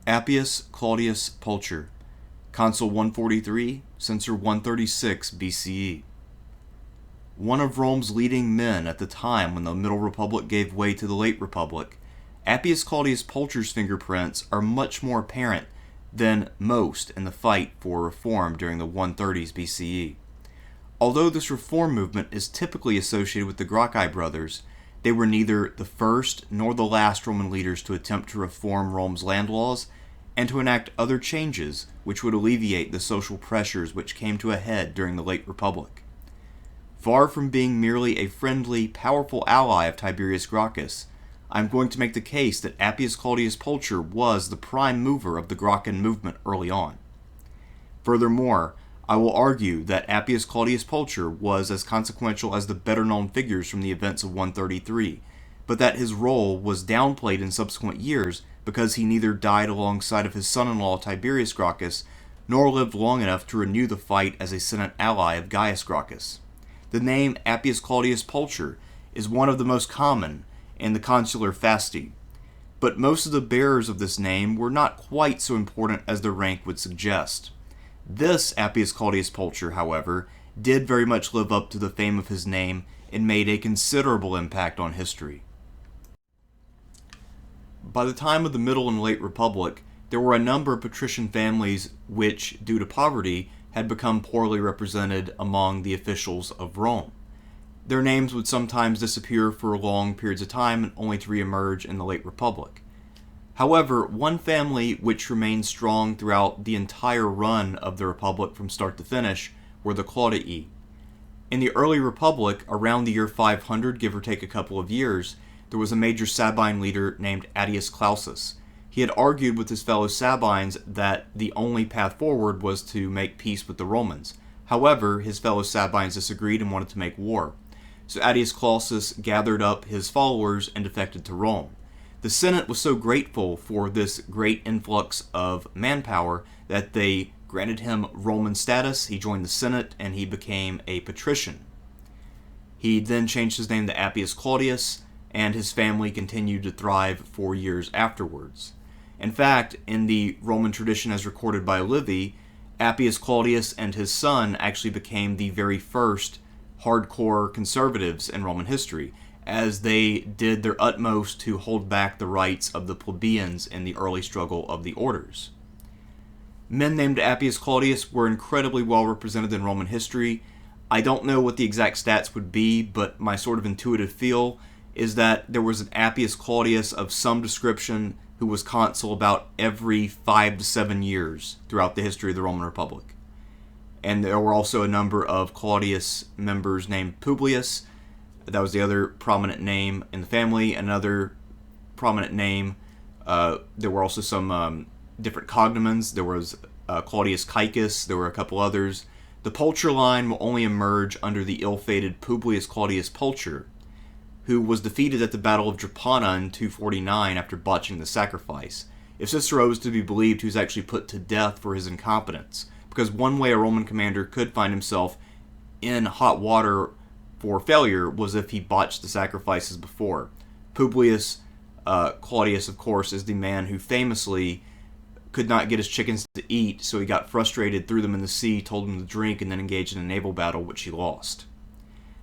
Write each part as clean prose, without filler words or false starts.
Appius Claudius Pulcher, Consul 143, Censor 136 BCE. One of Rome's leading men at the time when the Middle Republic gave way to the Late Republic, Appius Claudius Pulcher's fingerprints are much more apparent than most in the fight for reform during the 130s BCE. Although this reform movement is typically associated with the Gracchi brothers, they were neither the first nor the last Roman leaders to attempt to reform Rome's land laws and to enact other changes which would alleviate the social pressures which came to a head during the late Republic. Far from being merely a friendly, powerful ally of Tiberius Gracchus, I am going to make the case that Appius Claudius Pulcher was the prime mover of the Gracchian movement early on. Furthermore, I will argue that Appius Claudius Pulcher was as consequential as the better-known figures from the events of 133, but that his role was downplayed in subsequent years because he neither died alongside of his son-in-law Tiberius Gracchus, nor lived long enough to renew the fight as a Senate ally of Gaius Gracchus. The name Appius Claudius Pulcher is one of the most common in the consular fasti, but most of the bearers of this name were not quite so important as their rank would suggest. This Appius Claudius Pulcher, however, did very much live up to the fame of his name and made a considerable impact on history. By the time of the Middle and Late Republic, there were a number of patrician families which, due to poverty, had become poorly represented among the officials of Rome. Their names would sometimes disappear for long periods of time, only to reemerge in the Late Republic. However, one family which remained strong throughout the entire run of the Republic from start to finish were the Claudii. In the early Republic, around the year 500, give or take a couple of years, there was a major Sabine leader named Attius Clausus. He had argued with his fellow Sabines that the only path forward was to make peace with the Romans. However, his fellow Sabines disagreed and wanted to make war. So Attius Clausus gathered up his followers and defected to Rome. The Senate was so grateful for this great influx of manpower that they granted him Roman status. He joined the Senate and he became a patrician. He then changed his name to Appius Claudius, and his family continued to thrive for years afterwards. In fact, in the Roman tradition as recorded by Livy, Appius Claudius and his son actually became the very first hardcore conservatives in Roman history, as they did their utmost to hold back the rights of the plebeians in the early struggle of the orders. Men named Appius Claudius were incredibly well represented in Roman history. I don't know what the exact stats would be, but my sort of intuitive feel is that there was an Appius Claudius of some description who was consul about every 5 to 7 years throughout the history of the Roman Republic. And there were also a number of Claudius members named Publius. That was the other prominent name in the family. Another prominent name, there were also some different cognomens. There was Claudius Caecilius. There were a couple others. The Pulcher line will only emerge under the ill-fated Publius Claudius Pulcher, who was defeated at the Battle of Drepana in 249 after botching the sacrifice. If Cicero is to be believed, he was actually put to death for his incompetence, because one way a Roman commander could find himself in hot water for failure was if he botched the sacrifices before. Publius Claudius, of course, is the man who famously could not get his chickens to eat, so he got frustrated, threw them in the sea, told them to drink, and then engaged in a naval battle, which he lost.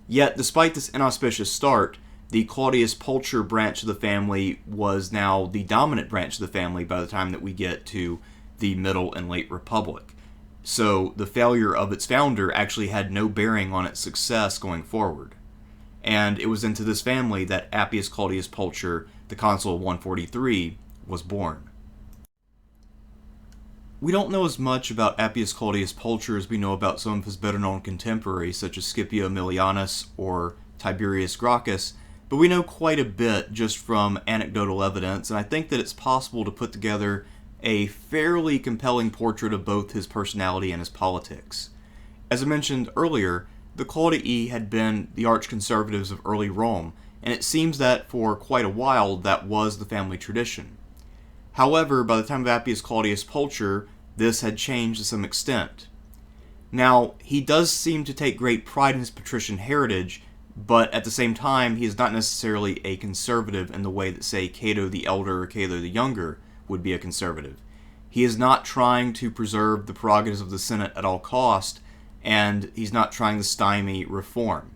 Yet, despite this inauspicious start, the Claudius Pulcher branch of the family was now the dominant branch of the family by the time that we get to the Middle and Late Republic. So the failure of its founder actually had no bearing on its success going forward. And it was into this family that Appius Claudius Pulcher, the consul of 143, was born. We don't know as much about Appius Claudius Pulcher as we know about some of his better-known contemporaries, such as Scipio Aemilianus or Tiberius Gracchus, but we know quite a bit just from anecdotal evidence, and I think that it's possible to put together a fairly compelling portrait of both his personality and his politics. As I mentioned earlier, the Claudii had been the arch-conservatives of early Rome, and it seems that for quite a while that was the family tradition. However, by the time of Appius Claudius Pulcher, this had changed to some extent. Now, he does seem to take great pride in his patrician heritage, but at the same time, he is not necessarily a conservative in the way that, say, Cato the Elder or Cato the Younger would be a conservative. He is not trying to preserve the prerogatives of the Senate at all cost, and he's not trying to stymie reform.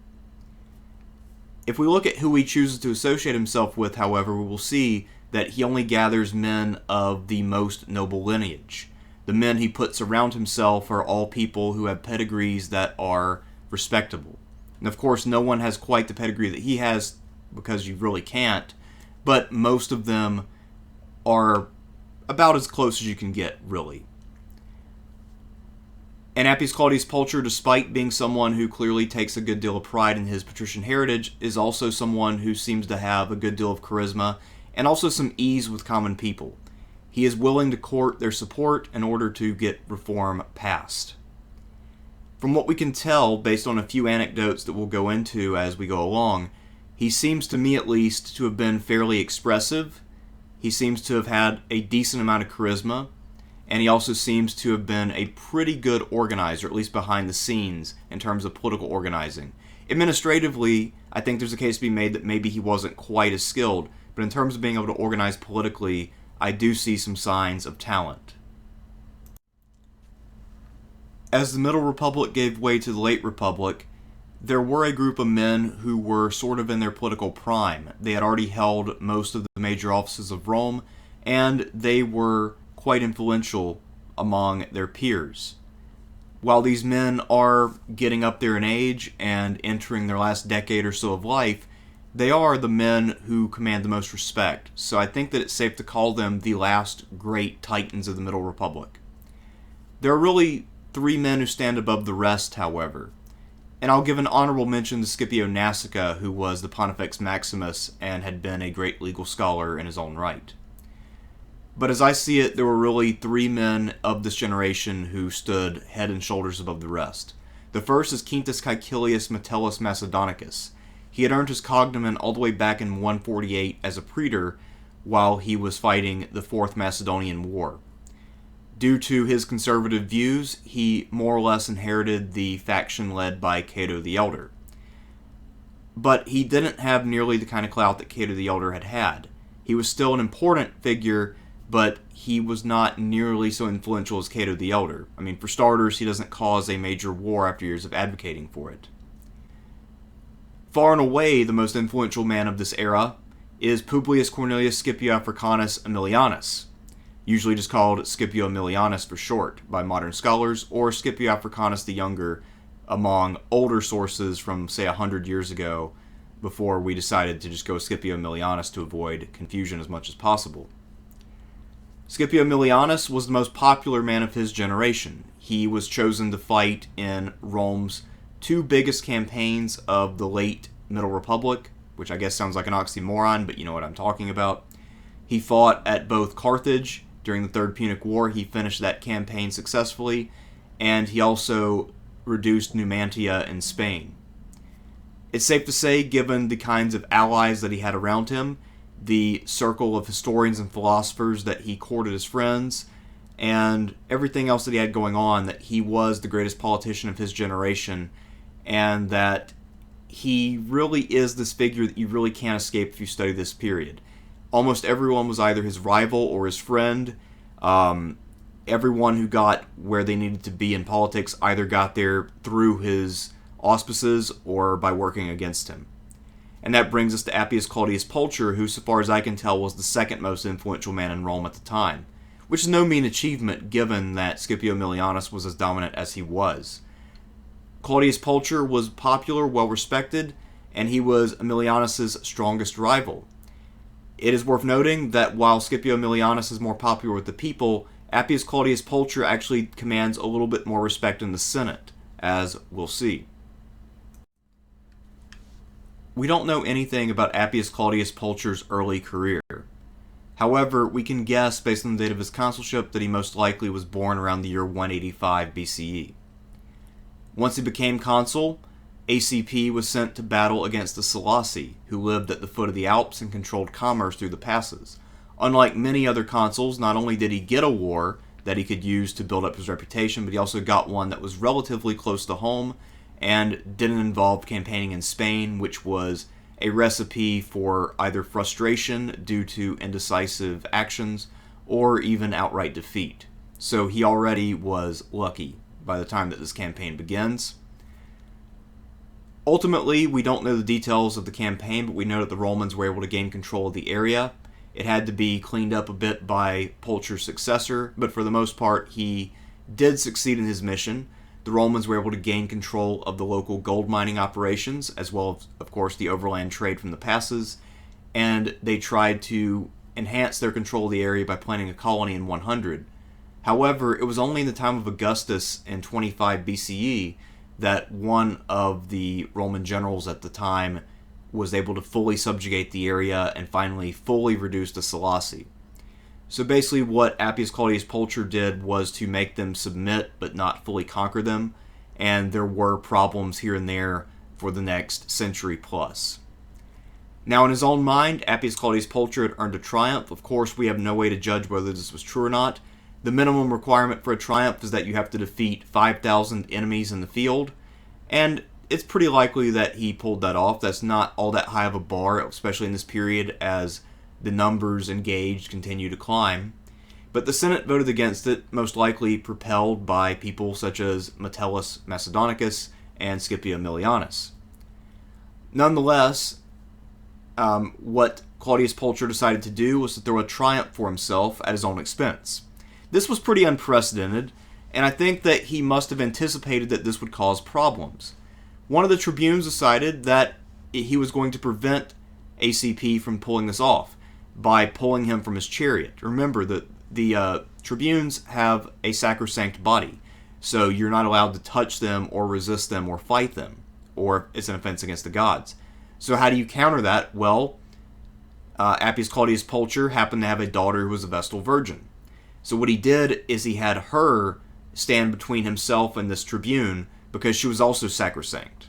If we look at who he chooses to associate himself with, however, we will see that he only gathers men of the most noble lineage. The men he puts around himself are all people who have pedigrees that are respectable. And of course, no one has quite the pedigree that he has, because you really can't, but most of them are about as close as you can get, really. And Appius Claudius Pulcher, despite being someone who clearly takes a good deal of pride in his patrician heritage, is also someone who seems to have a good deal of charisma and also some ease with common people. He is willing to court their support in order to get reform passed. From what we can tell, based on a few anecdotes that we'll go into as we go along, he seems to me at least to have been fairly expressive. He seems to have had a decent amount of charisma, and he also seems to have been a pretty good organizer, at least behind the scenes, in terms of political organizing. Administratively, I think there's a case to be made that maybe he wasn't quite as skilled, but in terms of being able to organize politically, I do see some signs of talent. As the Middle Republic gave way to the Late Republic, there were a group of men who were sort of in their political prime. They had already held most of the major offices of Rome, and they were quite influential among their peers. While these men are getting up there in age and entering their last decade or so of life, they are the men who command the most respect. So I think that it's safe to call them the last great titans of the Middle Republic. There are really three men who stand above the rest, however. And I'll give an honorable mention to Scipio Nasica, who was the Pontifex Maximus and had been a great legal scholar in his own right. But as I see it, there were really three men of this generation who stood head and shoulders above the rest. The first is Quintus Caecilius Metellus Macedonicus. He had earned his cognomen all the way back in 148 as a praetor while he was fighting the Fourth Macedonian War. Due to his conservative views, he more or less inherited the faction led by Cato the Elder. But he didn't have nearly the kind of clout that Cato the Elder had had. He was still an important figure, but he was not nearly so influential as Cato the Elder. I mean, for starters, he doesn't cause a major war after years of advocating for it. Far and away, the most influential man of this era is Publius Cornelius Scipio Africanus Aemilianus, usually just called Scipio Aemilianus for short by modern scholars, or Scipio Africanus the Younger among older sources from, say, 100 years ago, before we decided to just go Scipio Aemilianus to avoid confusion as much as possible. Scipio Aemilianus was the most popular man of his generation. He was chosen to fight in Rome's two biggest campaigns of the late Middle Republic, which I guess sounds like an oxymoron, but you know what I'm talking about. He fought at both Carthage during the Third Punic War. He finished that campaign successfully, and he also reduced Numantia in Spain. It's safe to say, given the kinds of allies that he had around him, the circle of historians and philosophers that he courted as friends, and everything else that he had going on, that he was the greatest politician of his generation, and that he really is this figure that you really can't escape if you study this period. Almost everyone was either his rival or his friend. Everyone who got where they needed to be in politics either got there through his auspices or by working against him. And that brings us to Appius Claudius Pulcher, who, so far as I can tell, was the second most influential man in Rome at the time, which is no mean achievement given that Scipio Aemilianus was as dominant as he was. Claudius Pulcher was popular, well-respected, and he was Aemilianus' strongest rival. It is worth noting that while Scipio Aemilianus is more popular with the people, Appius Claudius Pulcher actually commands a little bit more respect in the Senate, as we'll see. We don't know anything about Appius Claudius Pulcher's early career. However, we can guess based on the date of his consulship that he most likely was born around the year 185 BCE. Once he became consul, ACP was sent to battle against the Salassi, who lived at the foot of the Alps and controlled commerce through the passes. Unlike many other consuls, not only did he get a war that he could use to build up his reputation, but he also got one that was relatively close to home and didn't involve campaigning in Spain, which was a recipe for either frustration due to indecisive actions or even outright defeat. so he already was lucky by the time that this campaign begins. Ultimately, we don't know the details of the campaign, but we know that the Romans were able to gain control of the area. It had to be cleaned up a bit by Pulcher's successor, but for the most part, he did succeed in his mission. The Romans were able to gain control of the local gold mining operations, as well as, of course, the overland trade from the passes, and they tried to enhance their control of the area by planting a colony in 100. However, it was only in the time of Augustus in 25 BCE that one of the Roman generals at the time was able to fully subjugate the area and finally fully reduce the Salassi. So basically what Appius Claudius Pulcher did was to make them submit but not fully conquer them, and there were problems here and there for the next century plus. Now in his own mind, Appius Claudius Pulcher had earned a triumph. Of course, we have no way to judge whether this was true or not. The minimum requirement for a triumph is that you have to defeat 5,000 enemies in the field, and it's pretty likely that he pulled that off. That's not all that high of a bar, especially in this period as the numbers engaged continue to climb. But the Senate voted against it, most likely propelled by people such as Metellus Macedonicus and Scipio Aemilianus. Nonetheless, what Claudius Pulcher decided to do was to throw a triumph for himself at his own expense. This was pretty unprecedented, and I think that he must have anticipated that this would cause problems. One of the tribunes decided that he was going to prevent ACP from pulling this off by pulling him from his chariot. Remember that the tribunes have a sacrosanct body, so you're not allowed to touch them or resist them or fight them, or it's an offense against the gods. So how do you counter that? Well, Appius Claudius Pulcher happened to have a daughter who was a Vestal Virgin. So what he did is he had her stand between himself and this tribune because she was also sacrosanct.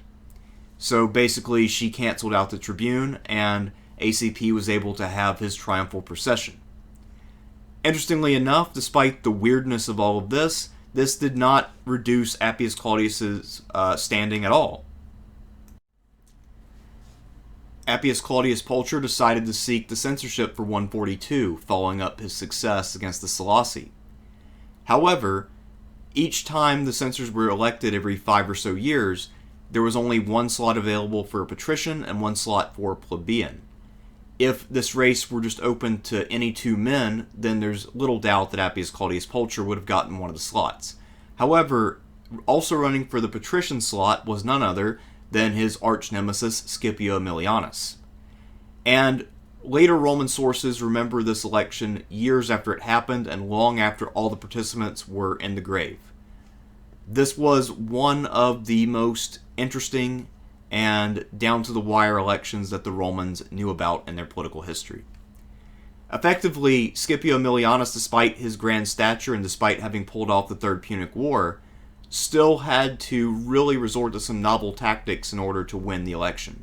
So basically she canceled out the tribune and ACP was able to have his triumphal procession. Interestingly enough, despite the weirdness of all of this did not reduce Appius Claudius's standing at all. Appius Claudius Pulcher decided to seek the censorship for 142, following up his success against the Salassi. However, each time the censors were elected every 5 or so years, there was only one slot available for a patrician and one slot for a plebeian. If this race were just open to any two men, then there's little doubt that Appius Claudius Pulcher would have gotten one of the slots. However, also running for the patrician slot was none other than his arch-nemesis Scipio Aemilianus. And later Roman sources remember this election years after it happened and long after all the participants were in the grave. This was one of the most interesting and down-to-the-wire elections that the Romans knew about in their political history. Effectively, Scipio Aemilianus, despite his grand stature and despite having pulled off the Third Punic War, still had to really resort to some novel tactics in order to win the election.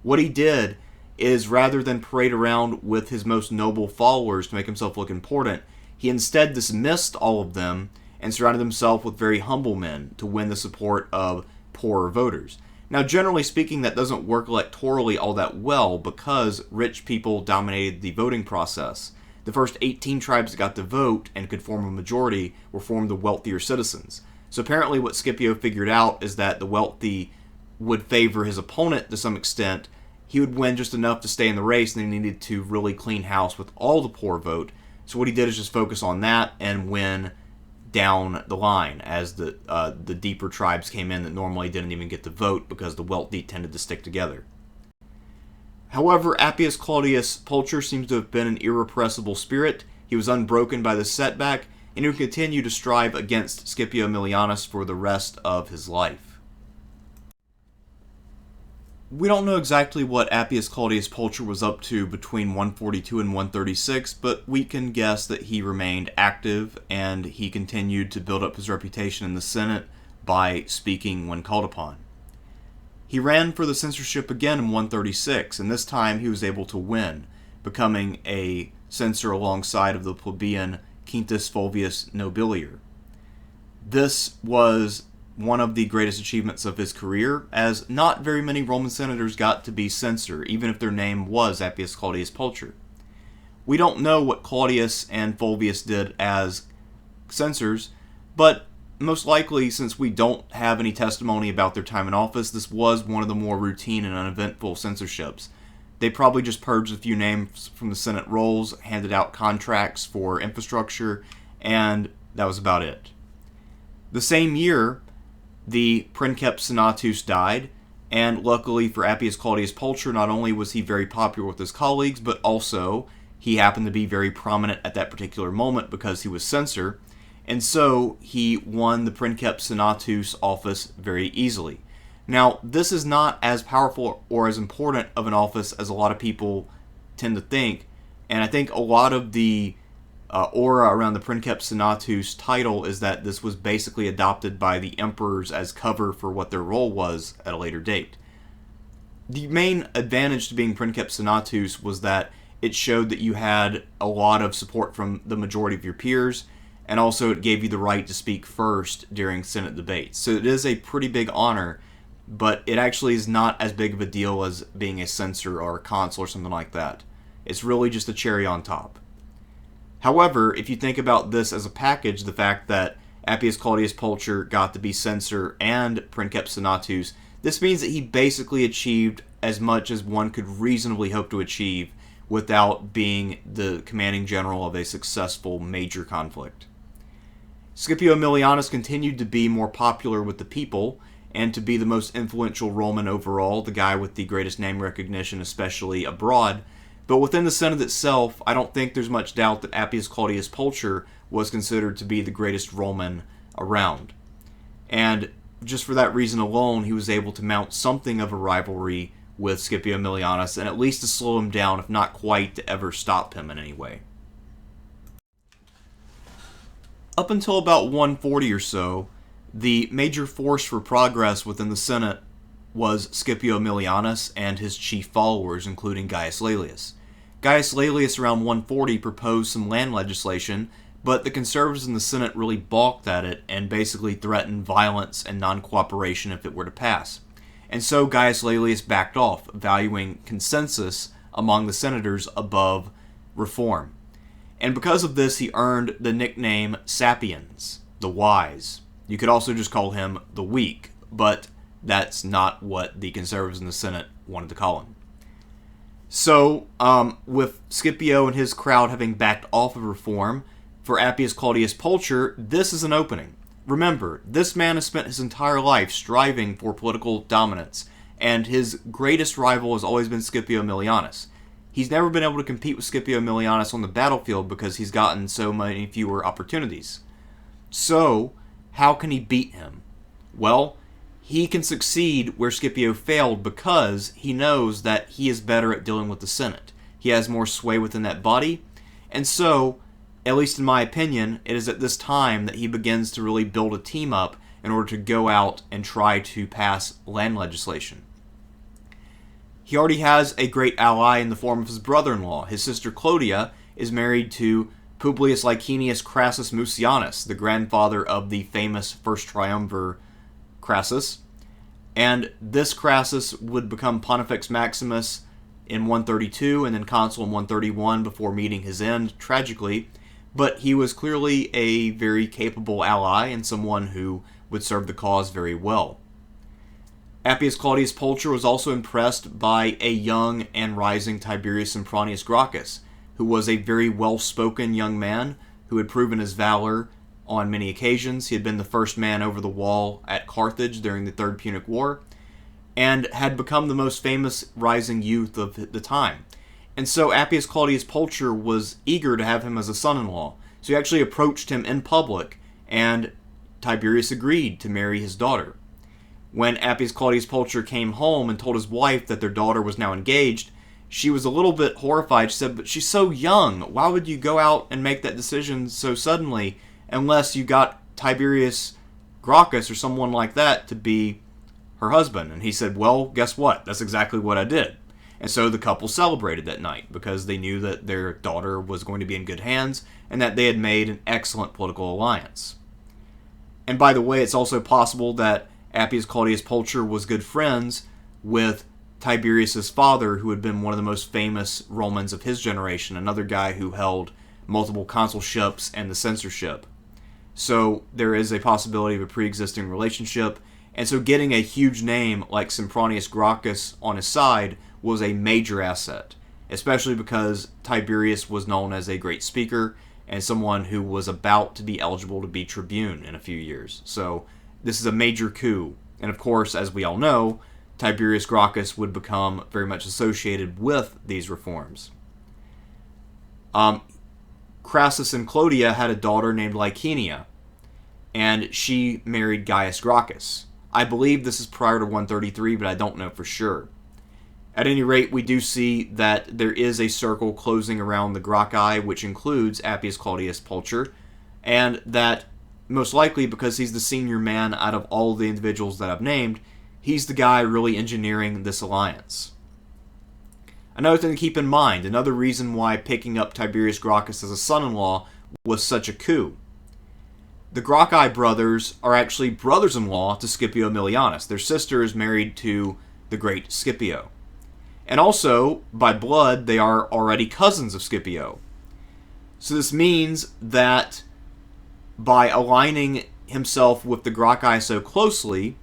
What he did is, rather than parade around with his most noble followers to make himself look important, he instead dismissed all of them and surrounded himself with very humble men to win the support of poorer voters. Now, generally speaking, that doesn't work electorally all that well because rich people dominated the voting process. The first 18 tribes that got to vote and could form a majority were formed of wealthier citizens. So apparently what Scipio figured out is that the wealthy would favor his opponent to some extent. He would win just enough to stay in the race, and he needed to really clean house with all the poor vote. So what he did is just focus on that and win down the line as the deeper tribes came in that normally didn't even get to vote because the wealthy tended to stick together. However, Appius Claudius Pulcher seems to have been an irrepressible spirit. He was unbroken by this setback, and he would continue to strive against Scipio Aemilianus for the rest of his life. We don't know exactly what Appius Claudius Pulcher was up to between 142 and 136, but we can guess that he remained active and he continued to build up his reputation in the Senate by speaking when called upon. He ran for the censorship again in 136, and this time he was able to win, becoming a censor alongside of the plebeian Quintus Fulvius Nobilior. This was one of the greatest achievements of his career, as not very many Roman senators got to be censor, even if their name was Appius Claudius Pulcher. We don't know what Claudius and Fulvius did as censors, but most likely, since we don't have any testimony about their time in office, this was one of the more routine and uneventful censorships. They probably just purged a few names from the Senate rolls, handed out contracts for infrastructure, and that was about it. The same year, the Princeps Senatus died, and luckily for Appius Claudius Pulcher, not only was he very popular with his colleagues, but also he happened to be very prominent at that particular moment because he was censor, and so he won the Princeps Senatus office very easily. Now, this is not as powerful or as important of an office as a lot of people tend to think, and I think a lot of the aura around the Princeps Senatus title is that this was basically adopted by the emperors as cover for what their role was at a later date. The main advantage to being Princeps Senatus was that it showed that you had a lot of support from the majority of your peers, and also it gave you the right to speak first during Senate debates. So it is a pretty big honor, but it actually is not as big of a deal as being a censor or a consul or something like that. It's really just a cherry on top. However, if you think about this as a package, the fact that Appius Claudius Pulcher got to be censor and Princeps Senatus, this means that he basically achieved as much as one could reasonably hope to achieve without being the commanding general of a successful major conflict. Scipio Aemilianus continued to be more popular with the people and to be the most influential Roman overall, the guy with the greatest name recognition, especially abroad. But within the Senate itself, I don't think there's much doubt that Appius Claudius Pulcher was considered to be the greatest Roman around. And just for that reason alone, he was able to mount something of a rivalry with Scipio Aemilianus, and at least to slow him down, if not quite to ever stop him in any way. Up until about 140 or so, the major force for progress within the Senate was Scipio Aemilianus and his chief followers, including Gaius Laelius. Gaius Laelius, around 140, proposed some land legislation, but the conservatives in the Senate really balked at it and basically threatened violence and non-cooperation if it were to pass. And so Gaius Laelius backed off, valuing consensus among the senators above reform. And because of this, he earned the nickname Sapiens, the wise. You could also just call him the weak, but that's not what the conservatives in the Senate wanted to call him. So, with Scipio and his crowd having backed off of reform, for Appius Claudius Pulcher, this is an opening. Remember, this man has spent his entire life striving for political dominance, and his greatest rival has always been Scipio Aemilianus. He's never been able to compete with Scipio Aemilianus on the battlefield because he's gotten so many fewer opportunities. So, how can he beat him? Well, he can succeed where Scipio failed because he knows that he is better at dealing with the Senate. He has more sway within that body, and so, at least in my opinion, it is at this time that he begins to really build a team up in order to go out and try to pass land legislation. He already has a great ally in the form of his brother-in-law. His sister Clodia is married to Publius Licinius Crassus Mucianus, the grandfather of the famous first triumvir Crassus. And this Crassus would become Pontifex Maximus in 132 and then consul in 131 before meeting his end, tragically. But he was clearly a very capable ally and someone who would serve the cause very well. Appius Claudius Pulcher was also impressed by a young and rising Tiberius Gracchus, who was a very well-spoken young man who had proven his valor on many occasions. He had been the first man over the wall at Carthage during the Third Punic War, and had become the most famous rising youth of the time. And so Appius Claudius Pulcher was eager to have him as a son-in-law. So he actually approached him in public, and Tiberius agreed to marry his daughter. When Appius Claudius Pulcher came home and told his wife that their daughter was now engaged, she was a little bit horrified. She said, "But she's so young. Why would you go out and make that decision so suddenly unless you got Tiberius Gracchus or someone like that to be her husband?" And he said, "Well, guess what? That's exactly what I did." And so the couple celebrated that night because they knew that their daughter was going to be in good hands and that they had made an excellent political alliance. And by the way, it's also possible that Appius Claudius Pulcher was good friends with Tiberius's father, who had been one of the most famous Romans of his generation, another guy who held multiple consulships and the censorship. So there is a possibility of a pre-existing relationship, and so getting a huge name like Sempronius Gracchus on his side was a major asset, especially because Tiberius was known as a great speaker and someone who was about to be eligible to be tribune in a few years. So this is a major coup. And of course, as we all know, Tiberius Gracchus would become very much associated with these reforms. Crassus and Clodia had a daughter named Licenia, and she married Gaius Gracchus. I believe this is prior to 133, but I don't know for sure. At any rate, we do see that there is a circle closing around the Gracchi, which includes Appius Claudius Pulcher, and that most likely because he's the senior man out of all the individuals that I've named, he's the guy really engineering this alliance. Another thing to keep in mind, another reason why picking up Tiberius Gracchus as a son-in-law was such a coup. The Gracchi brothers are actually brothers-in-law to Scipio Aemilianus. Their sister is married to the great Scipio. And also, by blood, they are already cousins of Scipio. So this means that by aligning himself with the Gracchi so closely,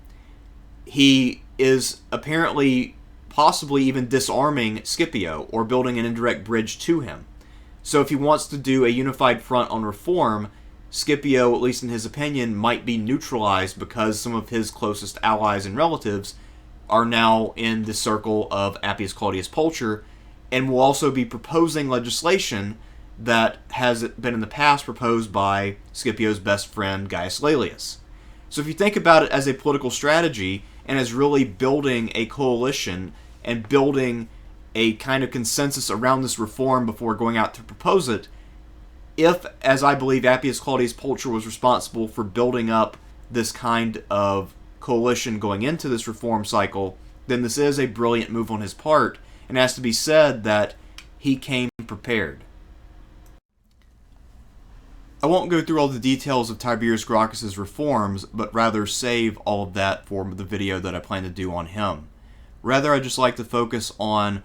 he is apparently possibly even disarming Scipio or building an indirect bridge to him. So if he wants to do a unified front on reform, Scipio, at least in his opinion, might be neutralized because some of his closest allies and relatives are now in the circle of Appius Claudius Pulcher, and will also be proposing legislation that has been in the past proposed by Scipio's best friend Gaius Laelius. So if you think about it as a political strategy and as really building a coalition and building a kind of consensus around this reform before going out to propose it, if, as I believe, Appius Claudius Pulcher was responsible for building up this kind of coalition going into this reform cycle, then this is a brilliant move on his part, and has to be said that he came prepared. I won't go through all the details of Tiberius Gracchus' reforms, but rather save all of that for the video that I plan to do on him. Rather, I'd just like to focus on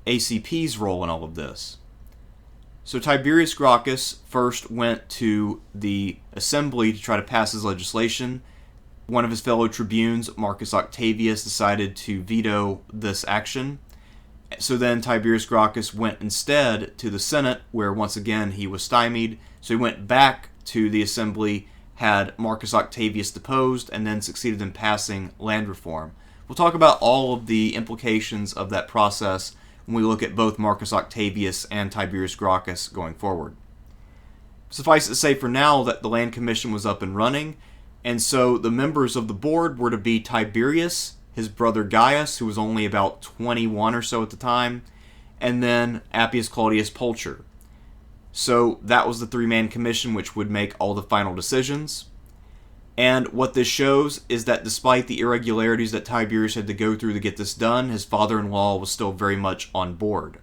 ACP's role in all of this. So Tiberius Gracchus first went to the assembly to try to pass his legislation. One of his fellow tribunes, Marcus Octavius, decided to veto this action. So then Tiberius Gracchus went instead to the Senate, where once again he was stymied. So he went back to the assembly, had Marcus Octavius deposed, and then succeeded in passing land reform. We'll talk about all of the implications of that process when we look at both Marcus Octavius and Tiberius Gracchus going forward. Suffice it to say for now that the Land Commission was up and running, and so the members of the board were to be Tiberius, his brother Gaius, who was only about 21 or so at the time, and then Appius Claudius Pulcher. So that was the three-man commission which would make all the final decisions. And what this shows is that despite the irregularities that Tiberius had to go through to get this done, his father-in-law was still very much on board.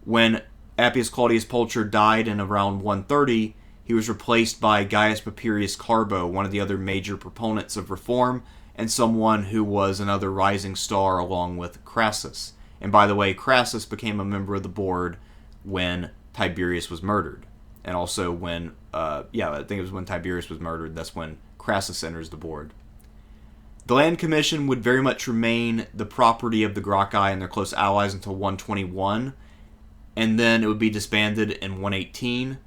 When Appius Claudius Pulcher died in around 130, he was replaced by Gaius Papirius Carbo, one of the other major proponents of reform, and someone who was another rising star along with Crassus. And by the way, Crassus became a member of the board when Tiberius was murdered. And also when, I think it was when Tiberius was murdered, that's when Crassus enters the board. The Land Commission would very much remain the property of the Gracchi and their close allies until 121, and then it would be disbanded in 118.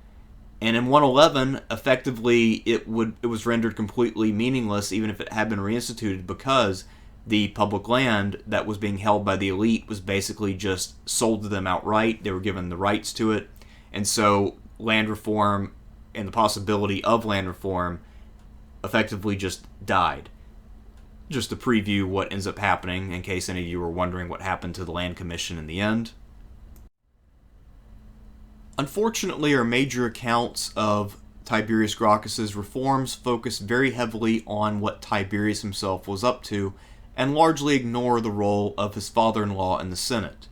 And in 111, effectively, it was rendered completely meaningless, even if it had been reinstituted, because the public land that was being held by the elite was basically just sold to them outright. They were given the rights to it, and so land reform and the possibility of land reform effectively just died. Just to preview what ends up happening, in case any of you were wondering what happened to the Land Commission in the end. Unfortunately, our major accounts of Tiberius Gracchus' reforms focus very heavily on what Tiberius himself was up to, and largely ignore the role of his father-in-law in the Senate.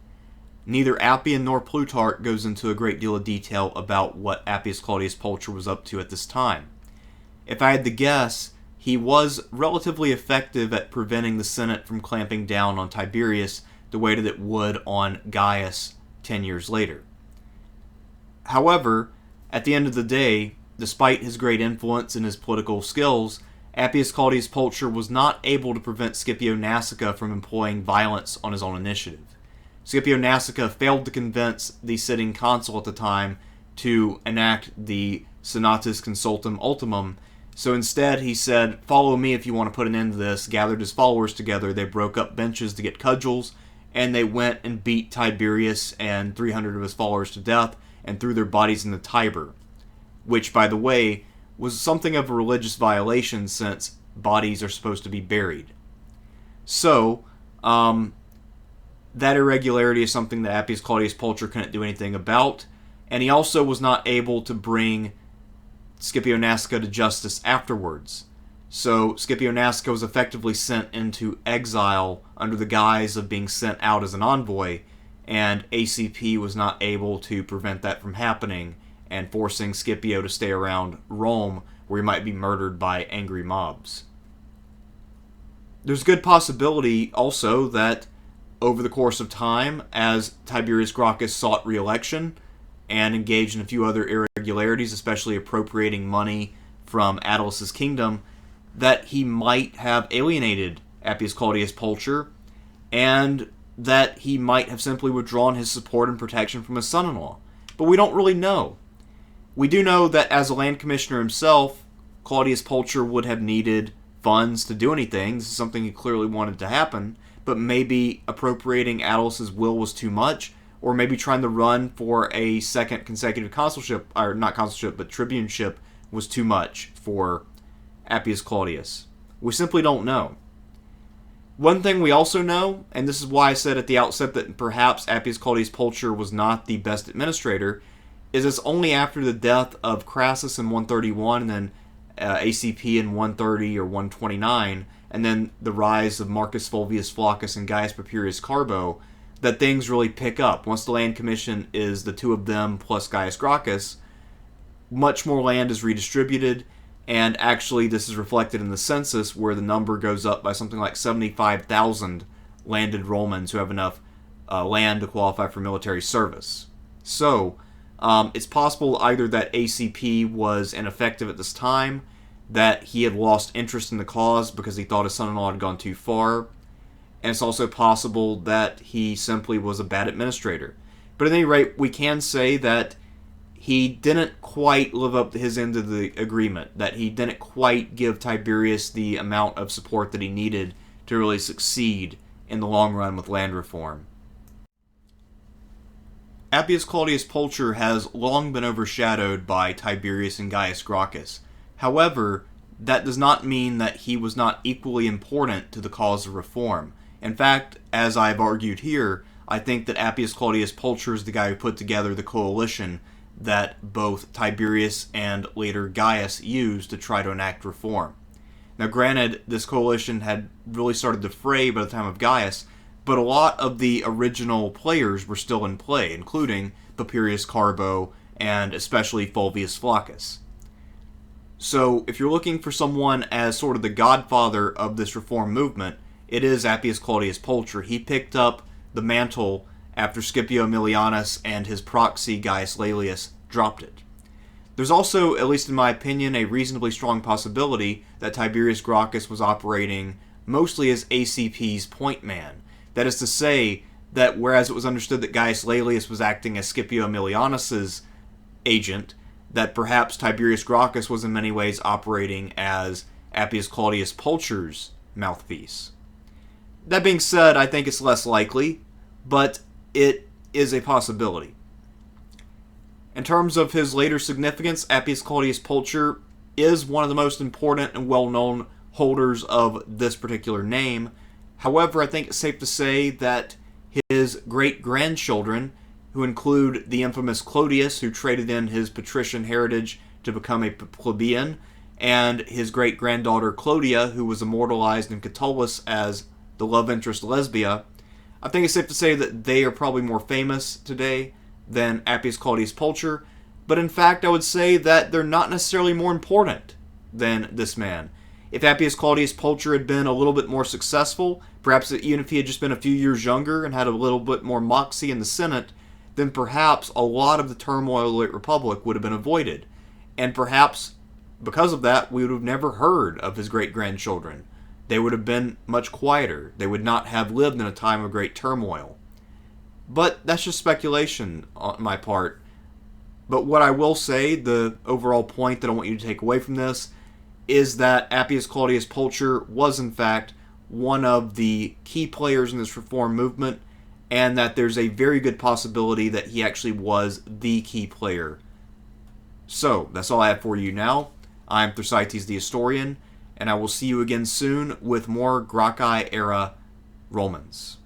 Neither Appian nor Plutarch goes into a great deal of detail about what Appius Claudius Pulcher was up to at this time. If I had to guess, he was relatively effective at preventing the Senate from clamping down on Tiberius the way that it would on Gaius 10 years later. However, at the end of the day, despite his great influence and his political skills, Appius Claudius Pulcher was not able to prevent Scipio Nasica from employing violence on his own initiative. Scipio Nasica failed to convince the sitting consul at the time to enact the Senatus Consultum Ultimum, so instead he said, "Follow me if you want to put an end to this," gathered his followers together, they broke up benches to get cudgels, and they went and beat Tiberius and 300 of his followers to death and threw their bodies in the Tiber, which, by the way, was something of a religious violation since bodies are supposed to be buried. So, that irregularity is something that Appius Claudius Pulcher couldn't do anything about, and he also was not able to bring Scipio Nasica to justice afterwards. So Scipio Nasica was effectively sent into exile under the guise of being sent out as an envoy, and ACP was not able to prevent that from happening and forcing Scipio to stay around Rome where he might be murdered by angry mobs. There's a good possibility also that over the course of time, as Tiberius Gracchus sought re-election and engaged in a few other irregularities, especially appropriating money from Attilus's kingdom, that he might have alienated Appius Claudius Pulcher, and that he might have simply withdrawn his support and protection from his son-in-law. But we don't really know. We do know that as a land commissioner himself, Claudius Pulcher would have needed funds to do anything. This is something he clearly wanted to happen, but maybe appropriating Attilus's will was too much, or maybe trying to run for a second consecutive consulship, or not consulship, but tribuneship, was too much for Appius Claudius. We simply don't know. One thing we also know, and this is why I said at the outset that perhaps Appius Claudius Pulcher was not the best administrator, is it's only after the death of Crassus in 131 and then ACP in 130 or 129, and then the rise of Marcus Fulvius Flaccus and Gaius Papirius Carbo, that things really pick up. Once the land commission is the two of them plus Gaius Gracchus, much more land is redistributed, and actually this is reflected in the census where the number goes up by something like 75,000 landed Romans who have enough land to qualify for military service. So, it's possible either that ACP was ineffective at this time, that he had lost interest in the cause because he thought his son-in-law had gone too far, and it's also possible that he simply was a bad administrator. But at any rate, we can say that he didn't quite live up to his end of the agreement, that he didn't quite give Tiberius the amount of support that he needed to really succeed in the long run with land reform. Appius Claudius Pulcher has long been overshadowed by Tiberius and Gaius Gracchus. However, that does not mean that he was not equally important to the cause of reform. In fact, as I've argued here, I think that Appius Claudius Pulcher is the guy who put together the coalition that both Tiberius and later Gaius used to try to enact reform. Now granted, this coalition had really started to fray by the time of Gaius, but a lot of the original players were still in play, including Papirius Carbo and especially Fulvius Flaccus. So if you're looking for someone as sort of the godfather of this reform movement, it is Appius Claudius Pulcher. He picked up the mantle after Scipio Aemilianus and his proxy Gaius Laelius dropped it. There's also, at least in my opinion, a reasonably strong possibility that Tiberius Gracchus was operating mostly as ACP's point man. That is to say, that whereas it was understood that Gaius Laelius was acting as Scipio Aemilianus's agent, that perhaps Tiberius Gracchus was in many ways operating as Appius Claudius Pulcher's mouthpiece. That being said, I think it's less likely, but it is a possibility. In terms of his later significance, Appius Claudius Pulcher is one of the most important and well-known holders of this particular name. However, I think it's safe to say that his great-grandchildren, who include the infamous Clodius, who traded in his patrician heritage to become a plebeian, and his great-granddaughter Clodia, who was immortalized in Catullus as the love interest Lesbia, I think it's safe to say that they are probably more famous today than Appius Claudius Pulcher, but in fact I would say that they're not necessarily more important than this man. If Appius Claudius Pulcher had been a little bit more successful, perhaps even if he had just been a few years younger and had a little bit more moxie in the Senate, then perhaps a lot of the turmoil of the late Republic would have been avoided. And perhaps because of that, we would have never heard of his great-grandchildren. They would have been much quieter. They would not have lived in a time of great turmoil. But that's just speculation on my part. But what I will say, the overall point that I want you to take away from this, is that Appius Claudius Pulcher was in fact one of the key players in this reform movement, and that there's a very good possibility that he actually was the key player. So, that's all I have for you now. I'm Thersites the Historian, and I will see you again soon with more Gracchi era Romans.